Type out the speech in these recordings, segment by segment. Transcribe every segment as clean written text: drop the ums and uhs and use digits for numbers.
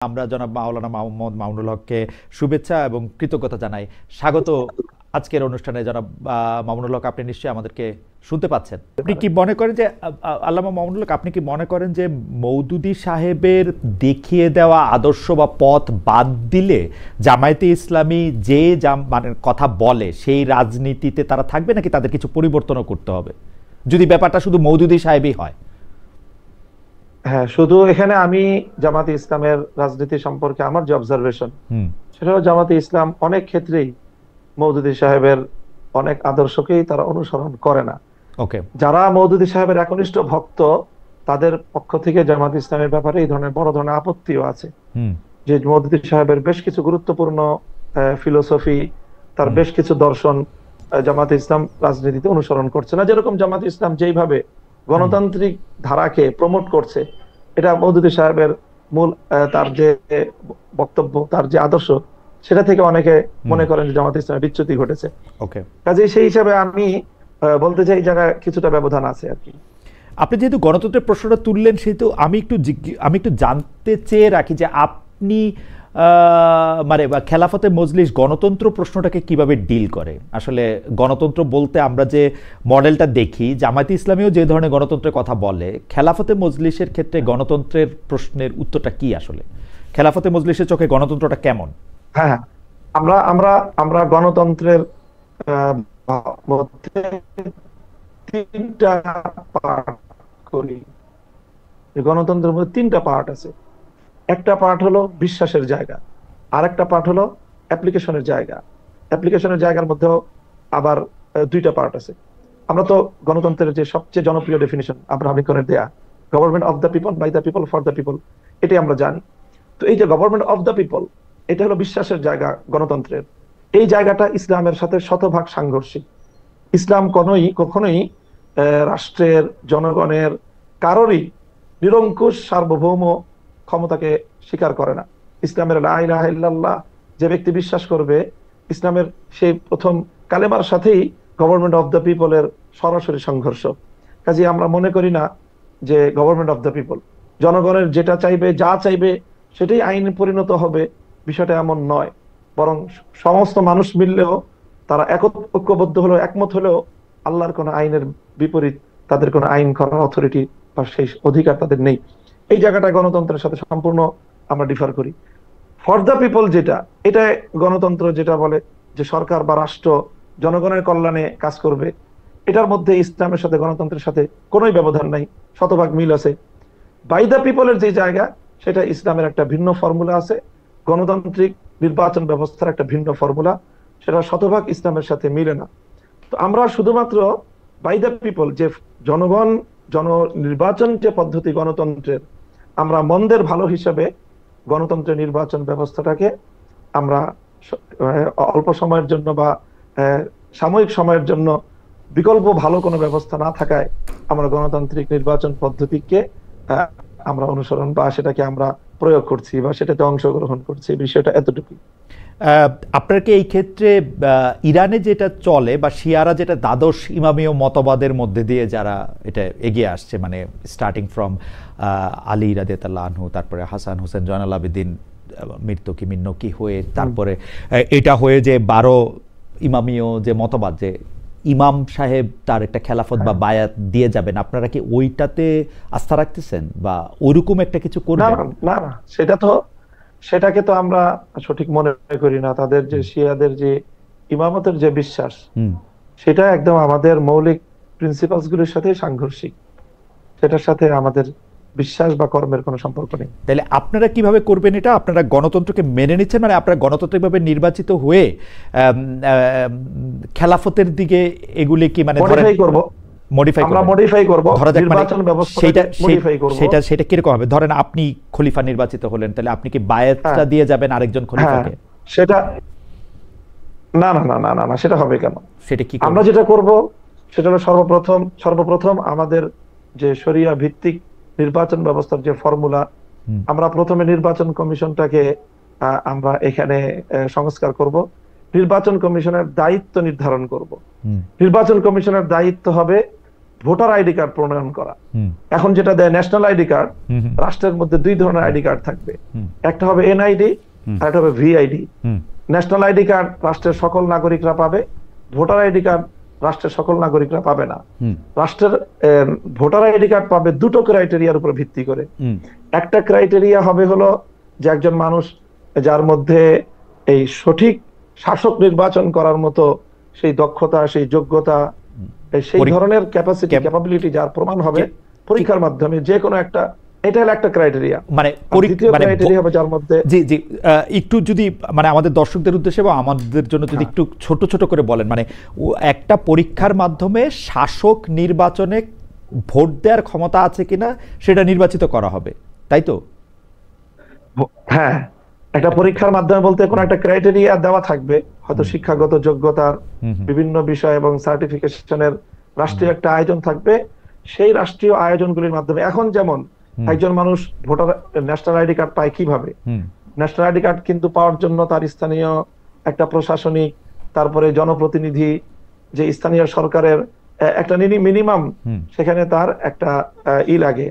আমরা জনাব মাওলানা মোহাম্মদ মামুনুল হককে শুভেচ্ছা এবং কৃতজ্ঞতা জানাই। স্বাগত আজকের অনুষ্ঠানে। জনাব মামুনুল হক, আপনি নিশ্চয়ই আমাদেরকে শুনতে পাচ্ছেন। আপনি কি মনে করেন যে আল্লামা মামুনুল হক, আপনি কি মনে করেন যে মওদুদী সাহেবের দেখিয়ে দেওয়া আদর্শ বা পথ বাদ দিলে জামায়াতে ইসলামী যে মানে কথা বলে সেই রাজনীতিতে তারা থাকবে, নাকি তাদের কিছু পরিবর্তনও করতে হবে যদি ব্যাপারটা শুধু মওদুদী সাহেবই হয়? হ্যাঁ, শুধু এখানে আমি জামাতে ইসলামের রাজনীতি সম্পর্কে আমার যে অবজারভেশন, সেটা হলো জামাতে ইসলাম অনেক ক্ষেত্রেই মওদুদী সাহেবের অনেক আদর্শকেই তারা অনুসরণ করে না। ওকে, যারা মওদুদী সাহেবের একনিষ্ঠ ভক্ত, তাদের পক্ষ থেকে জামাতে ইসলামের ব্যাপারে এই ধরনের বড় ধরনের আপত্তিও আছে যে মওদুদী সাহেবের বেশ কিছু গুরুত্বপূর্ণ ফিলোসফি, তার বেশ কিছু দর্শন জামাতে ইসলাম রাজনীতিতে অনুসরণ করছে না। যেরকম জামাতে ইসলাম যেইভাবে গণতান্ত্রিক ধারাকে প্রমোট করছে, এটা মওদুদী সাহেবের মূল তার যে বক্তব্য, তার যে আদর্শ, সেটা থেকে অনেকে মনে করেন যে জামাতে ইসলামের বিচ্যুতি ঘটেছে। ওকে, কাজে সেই হিসাবে আমি বলতে চাই এই জায়গায় কিছুটা ব্যবধান আছে আর কি। আপনি যেহেতু গণতন্ত্রের প্রশ্নটা তুললেন, সেহেতু আমি একটু জানতে চেয়ে রাখি যে আপনি মানে খেলাফতে মজলিস গণতন্ত্র প্রশ্নটাকে কিভাবে ডিল করে। আসলে গণতন্ত্র বলতে আমরা যে মডেলটা দেখি, জামায়াতে ইসলামীও যে ধরনের গণতন্ত্রের কথা বলে, খেলাফতে মজলিসের ক্ষেত্রে গণতন্ত্রের প্রশ্নের উত্তরটা কি? আসলে খেলাফতে মজলিসের চোখে গণতন্ত্রটা কেমন? হ্যাঁ, আমরা আমরা আমরা গণতন্ত্রের মধ্যে তিনটা পার্ট করি। গণতন্ত্রের মধ্যে তিনটা পার্ট আছে। একটা পার্ট হলো বিশ্বাসের জায়গা, আর একটা পার্ট হলো অ্যাপ্লিকেশনের জায়গা। অ্যাপ্লিকেশনের জায়গার মধ্যেও আবার দুইটা পার্ট আছে। আমরা তো গণতন্ত্রের যে সবচেয়ে জনপ্রিয় ডেফিনিশন আব্রাহাম লিঙ্কনের দেয়া, government of the people, by the people, for the people, এটাই আমরা জানি। তো এই যে গভর্নমেন্ট অফ দ্য পিপল, এটা হলো বিশ্বাসের জায়গা গণতন্ত্রের। এই জায়গাটা ইসলামের সাথে শতভাগ সাংঘর্ষিক। ইসলাম কখনোই রাষ্ট্রের, জনগণের, কারোরই নিরঙ্কুশ সার্বভৌম ক্ষমতাকে স্বীকার করে না। ইসলামের লা ইলাহা ইল্লাল্লাহ যে ব্যক্তি বিশ্বাস করবে, ইসলামের সেই প্রথম কালেমার সাথেই গভর্নমেন্ট অফ দ্য পিপলের সরাসরি সংঘর্ষ। কাজে আমরা মনে করি না যে গভর্নমেন্ট অফ দ্য পিপল, জনগণের যেটা চাইবে, যা চাইবে সেটাই আইনে পরিণত হবে, বিষয়টা এমন নয়। বরং সমস্ত মানুষ মিললেও, তারা ঐক্যবদ্ধ হলেও, একমত হলেও আল্লাহর কোনো আইনের বিপরীত তাদের কোনো আইন করার অথরিটি বা সেই অধিকার তাদের নেই। এই জায়গাটা গণতন্ত্রের সাথে সম্পূর্ণ আমরা ডিফার করি। ফর দ্য পিপল যেটা, এটা গণতন্ত্র যেটা বলে যে সরকার বা রাষ্ট্র জনগণের কল্যাণে কাজ করবে, এটার মধ্যে ইসলামের সাথে গণতন্ত্রের সাথে কোনোই ব্যবধান নাই, শতভাগ মিল আছে। বাই দ্য পিপলের যে জায়গা, সেটা ইসলামের একটা ভিন্ন ফর্মুলা আছে, গণতান্ত্রিক নির্বাচন ব্যবস্থার একটা ভিন্ন ফর্মুলা, সেটা শতভাগ ইসলামের সাথে মিলে না। তো আমরা শুধুমাত্র বাই দ্য পিপল, যে জনগণ নির্বাচন যে পদ্ধতি গণতন্ত্রের, আমরা মন্দের ভালো হিসাবে গণতন্ত্রের নির্বাচন ব্যবস্থাটাকে আমরা অল্প সময়ের জন্য বা সাময়িক সময়ের জন্য বিকল্প ভালো কোনো ব্যবস্থা না থাকায় আমরা গণতান্ত্রিক নির্বাচন পদ্ধতিকে আমরা অনুসরণ বা সেটাকে আমরা প্রয়োগ করছি বা সেটাতে অংশগ্রহণ করছি, বিষয়টা এতটুকু। আপনার কি এই ক্ষেত্রে ইরানে যেটা চলে বা শিয়ারা যেটা দ্বাদশ ইমামীয় মতবাদের মধ্যে দিয়ে যারা এটা এগিয়ে আসছে, মানে স্টার্টিং ফ্রম আলী রাদিয়াল্লাহু আনহু, তারপরে হাসান হোসেন জয়নাল আবেদিন, মৃত্যুকি মিন্নকি হয়ে তারপরে এটা হয়ে যে 12 ইমামীয় যে মতবাদ, যে ইমাম সাহেব তার একটা খেলাফত বা বায়াত দিয়ে যাবেন, আপনারা কি ওইটাতে আস্থা রাখতেছেন বা ওইরকম একটা কিছু করবেন? না না, সেটাকে তো আমরা সঠিক মনে করি না। তাদের যে শিয়াদের যে ইমামতের যে বিশ্বাস, সেটা একদম আমাদের মৌলিক প্রিন্সিপালস গুলির সাথে সাংঘর্ষিক। সেটার সাথে আমাদের বিশ্বাস বা কর্মের কোনো সম্পর্ক নেই। তাহলে আপনারা কিভাবে করবেন এটা? আপনারা গণতন্ত্রকে মেনে নিচ্ছেন, মানে আপনারা গণতান্ত্রিকভাবে নির্বাচিত হয়ে খেলাফতের দিকে এগুলি কি মানে সেটা কিরকম হবে? ধরেন আপনি খলিফা নির্বাচিত হলেন, তাহলে আপনি কি বায়াতটা দিয়ে যাবেন আরেকজন খলিফাকে? সেটা না না না না না, সেটা হবে কেন? সেটা কি আমরা যেটা করব সেটা হলো সর্বপ্রথম আমাদের যে শরিয়া ভিত্তিক নির্বাচন ব্যবস্থার যে ফর্মুলা, আমরা প্রথমে নির্বাচন কমিশনটাকে আমরা এখানে সংস্কার করব। নির্বাচন কমিশনের দায়িত্ব নির্ধারণ করব। নির্বাচন কমিশনের দায়িত্ব হবে ভোটার আইডি কার্ড প্রণয়ন করা। এখন যেটা দেয় ন্যাশনাল আইডি কার্ড, রাষ্ট্রের মধ্যে দুই ধরনের আইডি কার্ড থাকবে, একটা হবে এনআইডি আর একটা হবে ভিআইডি। ন্যাশনাল আইডি কার্ড রাষ্ট্রের সকল নাগরিকরা পাবে, ভোটার আইডি কার্ড রাষ্ট্রের সকল নাগরিকরা পাবে না। রাষ্ট্রের ভোটার আইডি কার্ড পাবে দুটো ক্রাইটেরিয়ার উপর ভিত্তি করে। একটা ক্রাইটেরিয়া হবে হলো যে একজন মানুষ যার মধ্যে এই সঠিক শাসক নির্বাচন করার মতো সেই দক্ষতা, সেই যোগ্যতা, সেই ধরনের ক্যাপাসিটি, ক্যাপাবিলিটি যার প্রমাণ হবে পরীক্ষার মাধ্যমে যে কোনো একটা, এটা হলো একটা ক্রাইটেরিয়া। মানে ক্রাইটেরিয়া হবে যার মধ্যে জি জি একটু যদি মানে আমাদের দর্শকদের উদ্দেশ্যে বা আমাদের জন্য যদি একটু ছোট ছোট করে বলেন, মানে একটা পরীক্ষার মাধ্যমে শাসক নির্বাচনে ভোট দেওয়ার ক্ষমতা আছে কিনা সেটা নির্বাচিত করা হবে, তাই তো? হ্যাঁ, একটা পরীক্ষার মাধ্যমে বলতে কোনো একটা ক্রাইটেরিয়া দেওয়া থাকবে, হয়তো শিক্ষাগত যোগ্যতার বিভিন্ন বিষয় এবং সার্টিফিকেশনের রাষ্ট্রীয় একটা আয়োজন থাকবে। সেই রাষ্ট্রীয় আয়োজনগুলির মাধ্যমে এখন যেমন একজন মানুষ ভোটার ন্যাশনাল আইডি কার্ড পায় কিভাবে? ন্যাশনাল আইডি কার্ড কিন্তু পাওয়ার জন্য তার স্থানীয় একটা প্রশাসনিক, তারপরে জনপ্রতিনিধি, যে স্থানীয় সরকারের একটা মিনিমাম সেখানে তার একটা লাগে,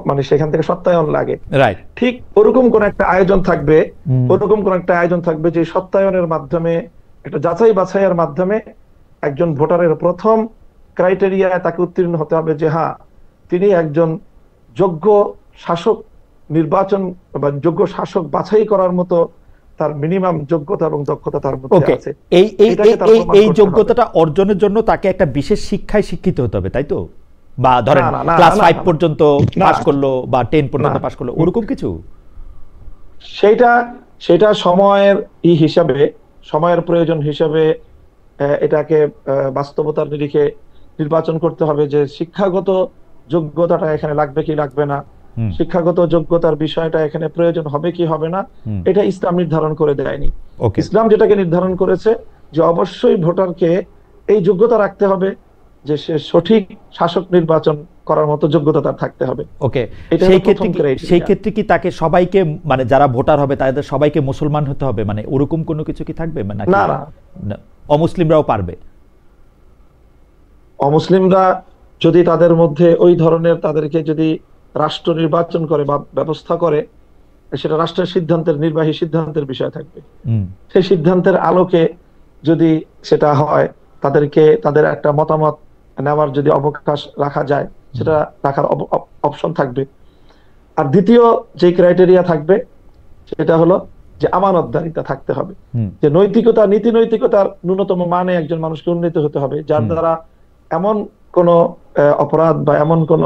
মানে সেখান থেকে সত্যায়ন লাগে। ঠিক ওরকম কোন একটা আয়োজন থাকবে, ওরকম কোন একটা আয়োজন থাকবে যে সত্যায়নের মাধ্যমে, একটা যাচাই বাছাইয়ের মাধ্যমে একজন ভোটারের প্রথম ক্রাইটেরিয়া তাকে উত্তীর্ণ হতে হবে যে হ্যাঁ, তিনি একজন যোগ্য শাসক নির্বাচন বা যোগ্য শাসক বাছাই করার মতো তার মিনিমাম যোগ্যতা এবং দক্ষতা তার মধ্যে আছে। এই যোগ্যতাটা অর্জনের জন্য তাকে একটা বিশেষ শিক্ষায় শিক্ষিত হতে হবে, তাই তো? বা ধরেন ক্লাস 5 পর্যন্ত পাস করলো বা 10 পর্যন্ত পাস করলো, ওরকম কিছু? সেটা সময়ের হিসাবে, সময়ের প্রয়োজন হিসাবে এটাকে বাস্তবতার নিরিখে নির্বাচন করতে হবে যে শিক্ষাগত যোগ্যতাটা এখানে লাগবে কি লাগবে না, শিক্ষাগত যোগ্যতার বিষয়টা এখানে প্রয়োজন হবে কি হবে না, এটা ইসলাম নির্ধারণ করে দেয়নি। ইসলাম যেটাকে নির্ধারণ করেছে যে অবশ্যই ভোটারকে এই যোগ্যতা রাখতে হবে যে সে সঠিক শাসক নির্বাচন করার মতো যোগ্যতা তার থাকতে হবে। ওকে, সেই ক্ষেত্রে কি তাকে সবাইকে, মানে যারা ভোটার হবে তাদের সবাইকে মুসলমান হতে হবে, মানে ওরকম কোনো কিছু কি থাকবে? মানে না, অমুসলিমরাও পারবে? অমুসলিমরা যদি তাদের মধ্যে ওই ধরনের, তাদেরকে যদি রাষ্ট্র নির্বাচন করে বা ব্যবস্থা করে, সেটা রাষ্ট্রের সিদ্ধান্তের, নির্বাহী সিদ্ধান্তের বিষয় থাকবে। সেই সিদ্ধান্তের আলোকে যদি সেটা হয়, তাদেরকে তাদের একটা মতামত নেওয়ার যদি অবকাশ রাখা যায়, সেটা রাখার অপশন থাকবে। আর দ্বিতীয় যে ক্রাইটেরিয়া থাকবে সেটা হলো যে আমানতদারিতা থাকতে হবে, যে নৈতিকতা, নীতি নৈতিকতার ন্যূনতম মানে একজন মানুষকে উন্নীত হতে হবে, যার দ্বারা এমন কোন অপরাধ বা এমন কোন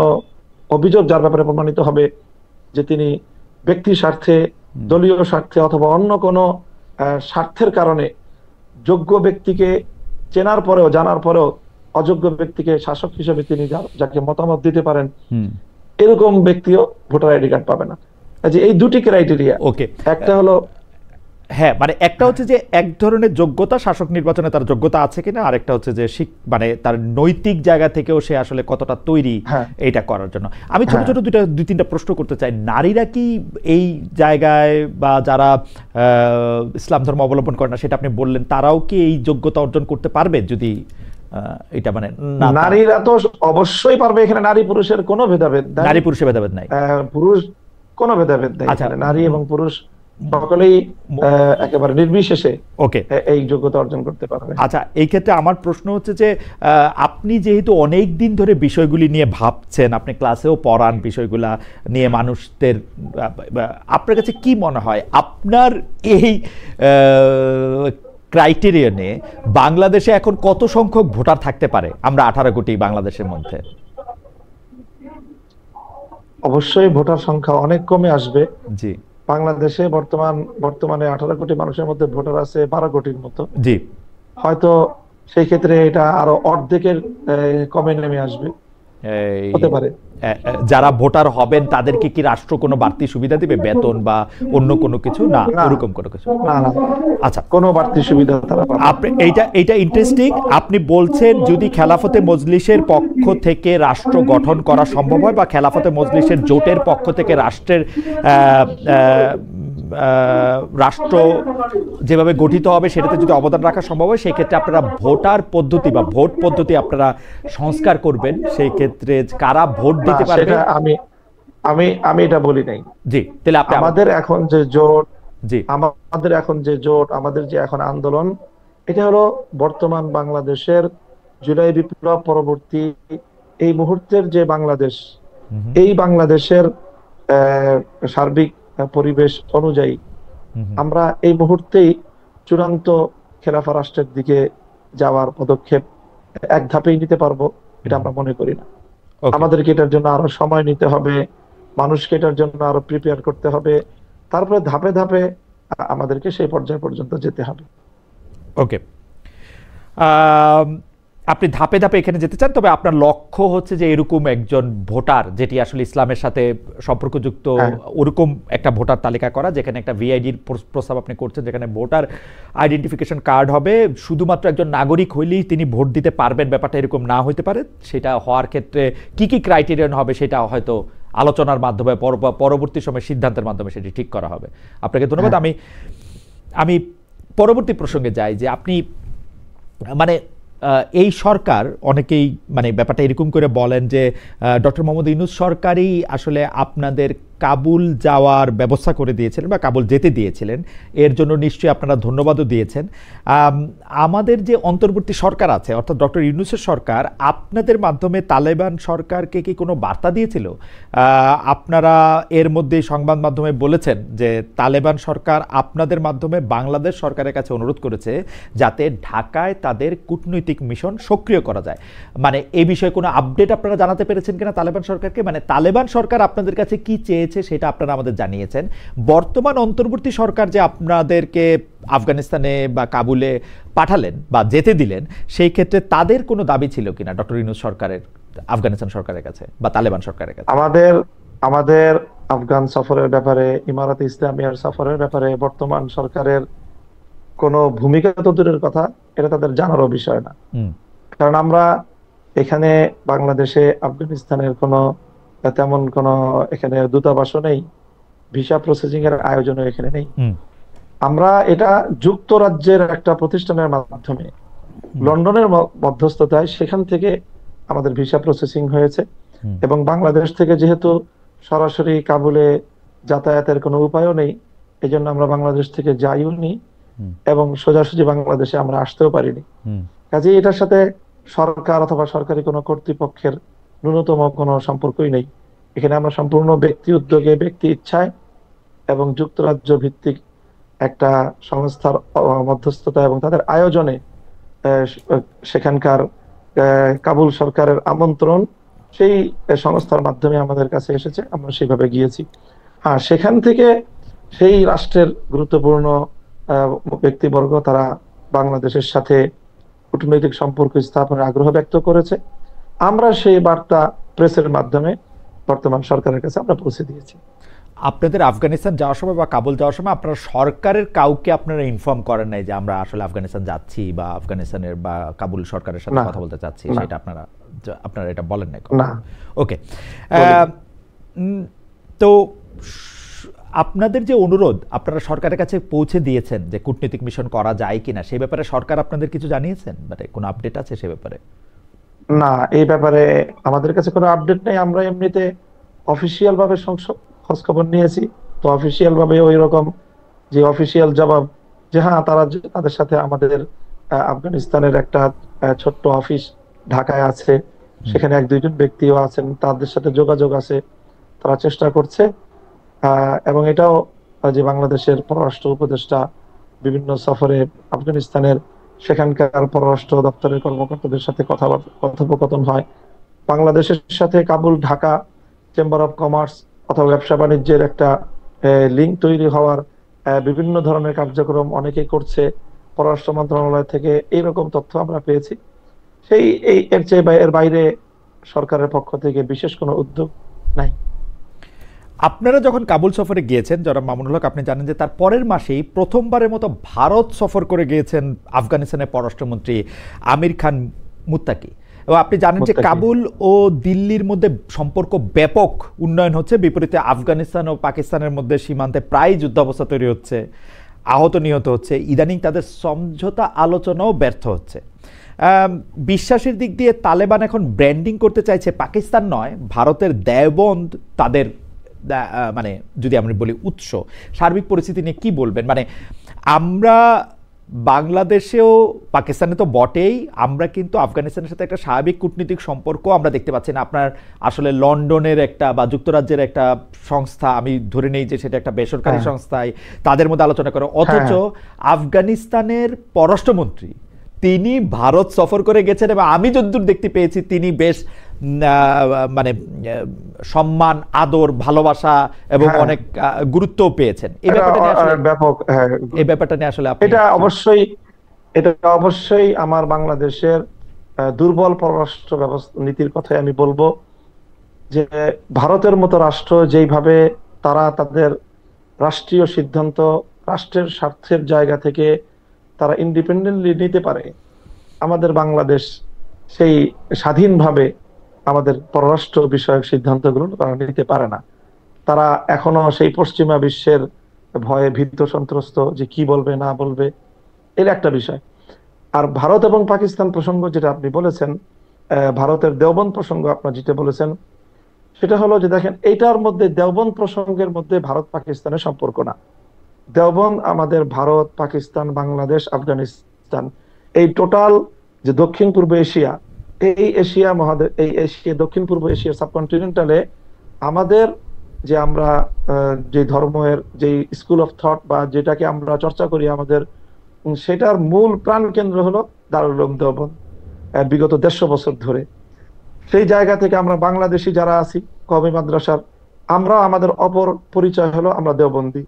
অভিযোগ যার ব্যাপারে প্রমাণিত হবে যে তিনি ব্যক্তি স্বার্থে, দলীয় স্বার্থে অথবা অন্য কোন স্বার্থের কারণে যোগ্য ব্যক্তিকে চেনার পরেও, জানার পরেও অযোগ্য ব্যক্তিকে শাসক হিসেবে তিনি যাকে মতামত দিতে পারেন, এরকম ব্যক্তিও ভোটার আইডি কার্ড পাবে না। যে এই দুটি ক্রাইটেরিয়া, একটা হলো, হ্যাঁ, মানে একটা হচ্ছে যে এক ধরনের যোগ্যতা, শাসক নির্বাচনে তার যোগ্যতা আছে কিনা, আরেকটা হচ্ছে যে মানে তার নৈতিক জায়গা থেকেও সে আসলে কতটা তৈরি এইটা করার জন্য। আমি ছোট ছোট দুই তিনটা প্রশ্ন করতে চাই। নারীরা কি এই জায়গায়, বা যারা ইসলাম ধর্ম অবলম্বন করে না সেটা আপনি বললেন, তারাও কি এই যোগ্যতা অর্জন করতে পারবে? যদি এটা মানে নারীরা তো অবশ্যই পারবে, এখানে নারী পুরুষের কোনো ভেদাভেদ নাই, নারী পুরুষের ভেদাভেদ নাই, পুরুষ কোনো ভেদাভেদ নাই, নারী এবং পুরুষ সকলেই একেবারে নির্বিশেষে এই যোগ্যতা অর্জন করতে পারবে। আচ্ছা, এই ক্ষেত্রে আমার প্রশ্ন হচ্ছে যে আপনি যেহেতু অনেক দিন ধরে বিষয়গুলি নিয়ে ভাবছেন, আপনি ক্লাসেও পড়ান বিষয়গুলা নিয়ে মানুষদের, আপনার কাছে কি মনে হয় আপনার এই ক্রাইটেরিয়ানে বাংলাদেশে এখন কত সংখ্যক ভোটার থাকতে পারে? আমরা 18 কোটি বাংলাদেশের মধ্যে। অবশ্যই ভোটার সংখ্যা অনেক কমে আসবে। জি, বাংলাদেশে বর্তমানে 18 কোটি মানুষের মধ্যে ভোটার আছে 12 কোটির মতো। জি, হয়তো সেই ক্ষেত্রে এটা আরো অর্ধেকের কমে নেমে আসবে, হতে পারে। যারা ভোটার হবেন তাদেরকে কি রাষ্ট্র কোনো বাড়তি সুবিধা দিবে, বেতন বা অন্য কোনো কিছু? না, ওরকম কোনো কিছু না। আচ্ছা, কোনো বাড়তি সুবিধা তারা পাবে। আপনি এইটা ইন্টারেস্টিং। আপনি বলছেন যদি খেলাফতে মজলিসের পক্ষ থেকে রাষ্ট্র গঠন করা সম্ভব হয়, বা খেলাফতে মজলিসের জোটের পক্ষ থেকে রাষ্ট্রের রাষ্ট্র যেভাবে গঠিত হবে সেটাতে যদি অবদান রাখা সম্ভব হয়, সেই ক্ষেত্রে আপনারা ভোটার পদ্ধতি বা ভোট পদ্ধতি আপনারা সংস্কার করবেন, সেই ক্ষেত্রে কারা ভোট দিতে পারবে। আমি এটা বলি নাই। জি, তাহলে আপনি আমাদের এখন যে জোট, জি আমাদের যে এখন আন্দোলন, এটা হলো বর্তমান বাংলাদেশের জুলাই বিপ্লব পরবর্তী এই মুহূর্তের যে বাংলাদেশ, এই বাংলাদেশের সার্বিক পরিবেশ অনুযায়ী আমরা এই মুহূর্তেই চূড়ান্ত খেলাফা রাষ্ট্রের দিকে যাওয়ার পদক্ষেপ এক ধাপেই নিতে পারবো, এটা আমরা মনে করি না। আমাদেরকে এটার জন্য আরো সময় নিতে হবে, মানুষকে এটার জন্য আরো প্রিপেয়ার করতে হবে, তারপরে ধাপে ধাপে আমাদেরকে সেই পর্যায় পর্যন্ত যেতে হবে। ওকে, আপনি ধাপে ধাপে এখানে যেতে চান, তবে আপনার লক্ষ্য হচ্ছে যে এরকম একজন ভোটার যেটি আসলে ইসলামের সাথে সম্পর্কযুক্ত, ওরকম একটা ভোটার তালিকা করা, যেখানে একটা ভিআইডির প্রস্তাব আপনি করছেন, যেখানে ভোটার আইডেন্টিফিকেশন কার্ড হবে, শুধুমাত্র একজন নাগরিক হইলেই তিনি ভোট দিতে পারবেন, ব্যাপারটা এরকম না হইতে পারে। সেটা হওয়ার ক্ষেত্রে কি কি ক্রাইটেরিয়ান হবে সেটা হয়তো আলোচনার মাধ্যমে পরবর্তী সময় সিদ্ধান্তের মাধ্যমে সেটি ঠিক করা হবে। আপনাকে ধন্যবাদ। আমি পরবর্তী প্রসঙ্গে যাই যে আপনি মানে এই সরকার, অনেকেই মানে ব্যাপারটা এরকম করে বলেন যে ডক্টর মোহাম্মদ ইউনূস সরকারই আসলে আপনাদের কাবুল যাওয়ার ব্যবস্থা করে দিয়েছিলেন বা কাবুল যেতে দিয়েছিলেন, এর জন্য নিশ্চয়ই আপনারা ধন্যবাদও দিয়েছেন। আমাদের যে অন্তর্বর্তী সরকার আছে, অর্থাৎ ডক্টর ইউনূসের সরকার, আপনাদের মাধ্যমে তালেবান সরকারকে কি কোনো বার্তা দিয়েছিল? আপনারা এর মধ্যে সংবাদ মাধ্যমে বলেছেন যে তালেবান সরকার আপনাদের মাধ্যমে বাংলাদেশ সরকারের কাছে অনুরোধ করেছে যাতে ঢাকায় তাদের কূটনৈতিক মিশন সক্রিয় করা যায়। মানে এই বিষয়ে কোনো আপডেট আপনারা জানাতে পেরেছেন কিনা তালেবান সরকারকে? মানে তালেবান সরকার আপনাদের কাছে কি চেয়েছে সেটা আপনারা আমাদের জানিয়েছেন। বর্তমান অন্তর্বর্তী সরকার যে আপনাদেরকে আফগানিস্তানে বা কাবুলে পাঠালেন বা যেতে দিলেন, সেই ক্ষেত্রে তাদের কোনো দাবি ছিল কিনা ডক্টর ইউনূস সরকারের আফগানিস্তান সরকারের কাছে বা তালেবান সরকারের কাছে? আমাদের আফগান সফরের ব্যাপারে, ইমারাতে ইসলামিয়ার সফরের ব্যাপারে বর্তমান সরকারের কোনো ভূমিকা তো দূরের কথা, এটা তাদের জানারও বিষয় না। কারণ আমরা এখানে বাংলাদেশে আফগানিস্তানের কোনো তেমন কোনো এখানে দূতাবাসও নেই, ভিসা প্রসেসিং এর আয়োজনও এখানে নেই। আমরা এটা যুক্তরাজ্যের একটা প্রতিষ্ঠানের মাধ্যমে লন্ডনের মধ্যস্থতায় সেখান থেকে আমাদের ভিসা প্রসেসিং হয়েছে, এবং বাংলাদেশ থেকে যেহেতু সরাসরি কাবুলে যাতায়াতের কোনো উপায়ও নেই, এই জন্য আমরা বাংলাদেশ থেকে যাইও নি এবং সোজাসুজি বাংলাদেশে আমরা আসতেও পারিনি। কাজেই এটার সাথে সরকার অথবা সরকারি কোনো কর্তৃপক্ষের ন্যূনতম কোনো সম্পর্কই নেই। এখানে আমরা সম্পূর্ণ ব্যক্তি উদ্যোগে, ব্যক্তি ইচ্ছায় এবং যুক্তরাজ্য ভিত্তিক একটা সংস্থার মধ্যস্থতা এবং তাদের আয়োজনে সেখানকার কাবুল সরকারের আমন্ত্রণ সেই সংস্থার মাধ্যমে আমাদের কাছে এসেছে, আমরা সেভাবে গিয়েছি। হ্যাঁ, সেখান থেকে সেই রাষ্ট্রের গুরুত্বপূর্ণ ব্যক্তিবর্গ তারা বাংলাদেশের সাথে কূটনৈতিক সম্পর্ক স্থাপনের আগ্রহ ব্যক্ত করেছে। আমরা সেই বার্তা প্রেসের মাধ্যমে বর্তমান সরকারের কাছে আমরা পৌঁছে দিয়েছি। আপনাদের আফগানিস্তান যাওয়ার সময় বা কাবুল যাওয়ার সময় আপনারা সরকারের কাউকে আপনারা ইনফর্ম করেন নাই যে আমরা আসলে আফগানিস্তান যাচ্ছি বা আফগানিস্তানের বা কাবুল সরকারের সাথে কথা বলতে চাচ্ছি, সেটা আপনারা এটা বলেন নাই? না। ওকে, তো আপনাদের যে অনুরোধ আপনারা সরকারের কাছে পৌঁছে দিয়েছেন যে কূটনৈতিক মিশন করা যায় কিনা, সেই ব্যাপারে সরকার আপনাদের কিছু জানিয়েছেন? মানে কোনো আপডেট আছে সে ব্যাপারে? না, এই ব্যাপারে আমাদের কাছে কোনো আপডেট নেই। আমরা এমনিতে অফিসিয়াল ভাবে খোঁজ খবর নিয়েছি, তো অফিসিয়াল ভাবে ওই রকম যে অফিসিয়াল জবাব যে হ্যাঁ তাদের সাথে আমাদের আফগানিস্তানের একটা ছোট্ট অফিস ঢাকায় আছে, সেখানে 1-2 জন ব্যক্তিও আছেন, তাদের সাথে যোগাযোগ আছে, তারা চেষ্টা করছে। এবং এটাও যে বাংলাদেশের পররাষ্ট্র উপদেষ্টা বিভিন্ন সফরে আফগানিস্তানের সেখানকার পররাষ্ট্র দপ্তরের কর্মকর্তাদের সাথে কথোপকথন হয়। বাংলাদেশের সাথে Kabul Dhaka chamber of commerce অথবা ব্যবসা বাণিজ্যের একটা লিঙ্ক তৈরি হওয়ার বিভিন্ন ধরনের কার্যক্রম অনেকেই করছে। পররাষ্ট্র মন্ত্রণালয় থেকে এইরকম তথ্য আমরা পেয়েছি। এর বাইরে সরকারের পক্ষ থেকে বিশেষ কোনো উদ্যোগ নাই। আপনারা যখন কাবুল সফরে গিয়েছেন, জনাব মামুনুল হক, আপনি জানেন যে তার পরের মাসেই প্রথমবারের মতো ভারত সফর করে গিয়েছেন আফগানিস্তানের পররাষ্ট্রমন্ত্রী আমির খান মুত্তাকি। এবং আপনি জানেন যে মুত্তাকি। কাবুল ও দিল্লির মধ্যে সম্পর্ক ব্যাপক উন্নয়ন হচ্ছে, বিপরীতে আফগানিস্তান ও পাকিস্তানের মধ্যে সীমান্তে প্রায় যুদ্ধাবস্থা তৈরি হচ্ছে, আহত নিহত হচ্ছে, ইদানিং তাদের সমঝোতা আলোচনাও ব্যর্থ হচ্ছে। বিশ্বাসের দিক দিয়ে তালেবান এখন ব্র্যান্ডিং করতে চাইছে পাকিস্তান নয়, ভারতের দেওবন্দ তাদের মানে যদি আমরা বলি উৎস। সার্বিক পরিস্থিতি নিয়ে কি বলবেন? মানে আমরা বাংলাদেশেও, পাকিস্তানে তো বটেই, আমরা কিন্তু আফগানিস্তানের সাথে একটা স্বাভাবিক কূটনীতিক সম্পর্ক আমরা দেখতে পাচ্ছি না। আপনার আসলে লন্ডনের একটা বা যুক্তরাজ্যের একটা সংস্থা, আমি ধরে নেই যে সেটা একটা বেসরকারি সংস্থায়, তাদের মধ্যে আলোচনা করে, অথচ আফগানিস্তানের পররাষ্ট্রমন্ত্রী তিনি ভারত সফর করে গেছেন এবং আমি যতদূর দেখতে পেয়েছি তিনি বেশ মানে সম্মান, আদর, ভালোবাসা এবং অনেক গুরুত্বও পেয়েছেন। এই ব্যাপারটা নিয়ে আসলে এটা অবশ্যই আমার বাংলাদেশের দুর্বল পররাষ্ট্র ব্যবস্থা নীতির কথাই আমি বলবো, যে ভারতের মতো রাষ্ট্র যেইভাবে তারা তাদের রাষ্ট্রীয় সিদ্ধান্ত রাষ্ট্রের স্বার্থের জায়গা থেকে তারা ইন্ডিপেন্ডেন্টলি নিতে পারে, আমাদের বাংলাদেশ সেই স্বাধীনভাবে আমাদের পররাষ্ট্র বিষয়ক সিদ্ধান্তগুলো তারা নিতে পারে না। তারা এখনো সেই পশ্চিমা বিশ্বের ভয়ে ভীত সন্ত্রস্ত, যে কি বলবে না বলবে, এর একটা বিষয়। আর ভারত এবং পাকিস্তান প্রসঙ্গ যেটা আপনি বলেছেন, ভারতের দেওবন্দ প্রসঙ্গ আপনার যেটা বলেছেন, সেটা হলো যে দেখেন, এইটার মধ্যে দেওবন্দ প্রসঙ্গের মধ্যে ভারত পাকিস্তানের সম্পর্ক না। দেওবন্দ আমাদের ভারত, পাকিস্তান, বাংলাদেশ, আফগানিস্তান, এই টোটাল যে দক্ষিণ পূর্ব এশিয়া, এই এশিয়া মহাদেশ, এই এশিয়া দক্ষিণ পূর্ব এশিয়া সাবকন্টিনেন্টালে আমাদের যে আমরা যে ধর্মের যে স্কুল অফ থট বা যেটাকে আমরা চর্চা করি আমাদের, সেটার মূল প্রাণ কেন্দ্র হলো দারুল উলুম দেওবন্দ বিগত 150 বছর ধরে। সেই জায়গা থেকে আমরা বাংলাদেশি যারা আছি কওমি মাদ্রাসার, আমরা আমাদের অপর পরিচয় হলো আমরা দেওবন্দি।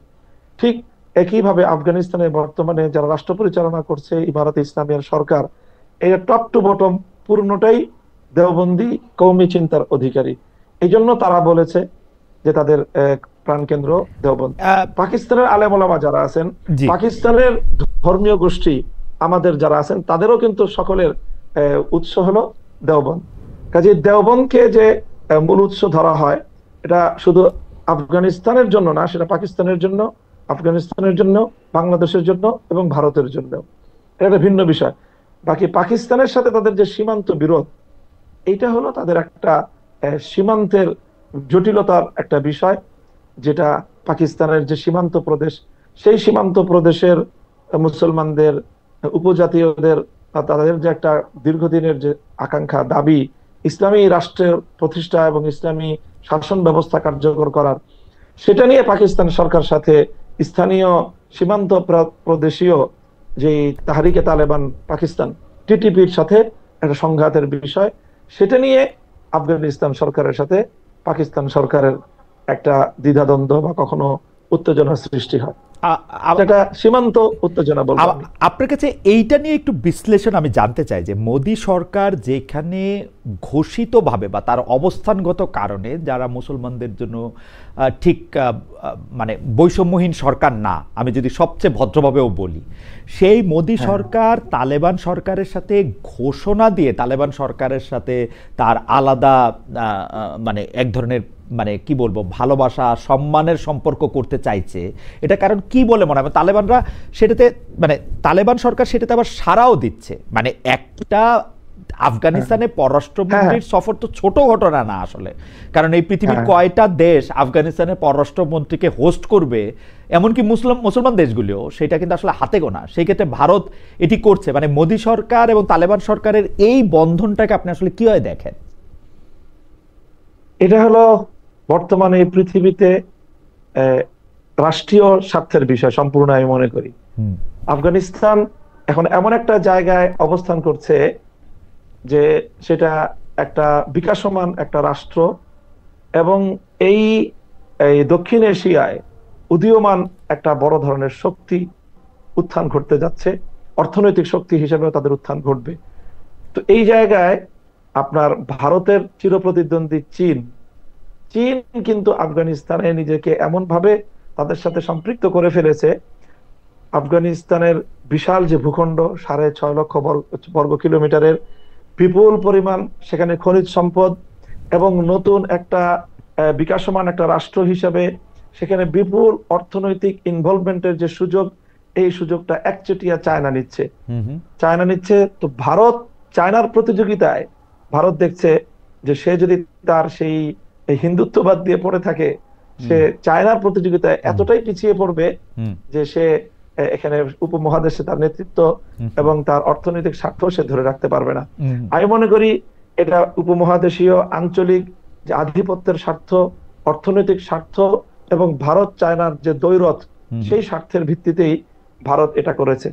ঠিক একইভাবে আফগানিস্তানে বর্তমানে যারা রাষ্ট্র পরিচালনা করছে ইমারতে ইসলামিয়ার সরকার, এটা টপ টু বটম পূর্ণটাই দেওবন্দি কওমি চিন্তার অধিকারী। এই জন্য তারা বলেছে যে তাদের প্রাণকেন্দ্র দেওবন্দ। পাকিস্তানের আলেম ওলামা যারা আছেন, পাকিস্তানের ধর্মীয় গোষ্ঠী আমাদের যারা আছেন, তাদেরও কিন্তু সকলের উৎস হলো দেওবন্দ। কাজে দেওবন্দকে যে মূল উৎস ধরা হয়, এটা শুধু আফগানিস্তানের জন্য না, সেটা পাকিস্তানের জন্য, আফগানিস্তানের জন্য, বাংলাদেশের জন্য এবং ভারতের জন্য। এটা একটা ভিন্ন বিষয়। বাকি পাকিস্তানের সাথে তাদের যে সীমান্ত বিরোধ, এইটা হলো তাদের একটা সীমান্তের জটিলতার একটা বিষয়, যেটা পাকিস্তানের যে সীমান্ত প্রদেশ, সেই সীমান্ত প্রদেশের মুসলমানদের, উপজাতীয়দের, তাদের যে একটা দীর্ঘদিনের যে আকাঙ্ক্ষা, দাবি ইসলামী রাষ্ট্রের প্রতিষ্ঠা এবং ইসলামী শাসন ব্যবস্থা কার্যকর করার, সেটা নিয়ে পাকিস্তান সরকার সাথে স্থানীয় সীমান্ত প্রদেশীয় যে তাহরিকে তালেবান পাকিস্তান টিটিপির সাথে একটা সংঘাতের বিষয়, সেটা নিয়ে আফগানিস্তান সরকারের সাথে পাকিস্তান সরকারের একটা দ্বিধাদ্বন্দ্ব বা কখনো উত্তেজনার সৃষ্টি হয়। এটা সীমান্ত উত্তেজনা বলবো। আপনার কাছে এইটা নিয়ে একটু বিশ্লেষণ আমি জানতে চাই, যে মোদী সরকার যেখানে ঘোষিতভাবে বা তার অবস্থানগত কারণে যারা মুসলমানদের জন্য ঠিক মানে বৈষম্যহীন সরকার না, আমি যদি সবচেয়ে ভদ্রভাবেও বলি, সেই মোদী সরকার তালেবান সরকারের সাথে ঘোষণা দিয়ে তালেবান সরকারের সাথে তার আলাদা মানে এক ধরনের মানে কি বলবো ভালোবাসা সম্মানের সম্পর্ক করতে চাইছে। এটা কারণ কি বলে মনে হয়? তালেবানরা সেটাতে মানে তালেবান সরকার সেটাতে আবার সাড়াও দিচ্ছে। মানে একটা আফগানিস্তানে পররাষ্ট্রমন্ত্রীর সফর তো ছোট ঘটনা না আসলে, কারণ এই পৃথিবীর কয়টা দেশ আফগানিস্তানের পররাষ্ট্রমন্ত্রীকে হোস্ট করবে, এমনকি মুসলমান দেশগুলিও, সেটা কিন্তু আসলে হাতে গোনা। সেই ক্ষেত্রে ভারত এটি করছে। মানে মোদী সরকার এবং তালেবান সরকারের এই বন্ধনটাকে আপনি আসলে কিভাবে দেখেন? এটা হলো বর্তমানে এই পৃথিবীতে রাষ্ট্রীয় স্বার্থের বিষয় সম্পূর্ণ, আমি মনে করি। আফগানিস্তান এখন এমন একটা জায়গায় অবস্থান করছে যে সেটা একটা বিকাশমান একটা রাষ্ট্র, এবং এই দক্ষিণ এশিয়ায় উদীয়মান একটা বড় ধরনের শক্তি উত্থান ঘটতে যাচ্ছে, অর্থনৈতিক শক্তি হিসেবেও তাদের উত্থান ঘটবে। তো এই জায়গায় আপনার ভারতের চিরপ্রতিদ্বন্দ্বী চীন কিন্তু আফগানিস্তানে নিজেকে এমন ভাবে তাদের সাথে সম্পৃক্ত করে ফেলেছে, আফগানিস্তানের বিশাল যে ভূখণ্ড 6.5 লক্ষ বর্গ কিলোমিটারের, বিপুল পরিমাণ সেখানে খনিজ সম্পদ এবং নতুন একটা বিকাশমান একটা রাষ্ট্র হিসাবে সেখানে বিপুল অর্থনৈতিক ইনভলভমেন্টের যে সুযোগ, এই সুযোগটা একচেটিয়া চায়না নিচ্ছে। তো ভারত চায়নার প্রতিযোগিতায় ভারত দেখছে যে সে যদি তার সেই হিন্দুত্ববাদ দিয়ে পড়ে থাকে, সে চায়নার প্রতিযোগিতায় এতটাই পিছিয়ে পড়বে যে সে এখানে উপমহাদেশে তার নেতৃত্ব এবং তার অর্থনৈতিক স্বার্থ সে ধরে রাখতে পারবে না। আমি মনে করি এটা উপমহাদেশীয় আঞ্চলিক যে আধিপত্যের স্বার্থ, অর্থনৈতিক স্বার্থ এবং ভারত চায়নার যে দ্বৈরথ, সেই স্বার্থের ভিত্তিতেই ভারত এটা করেছে।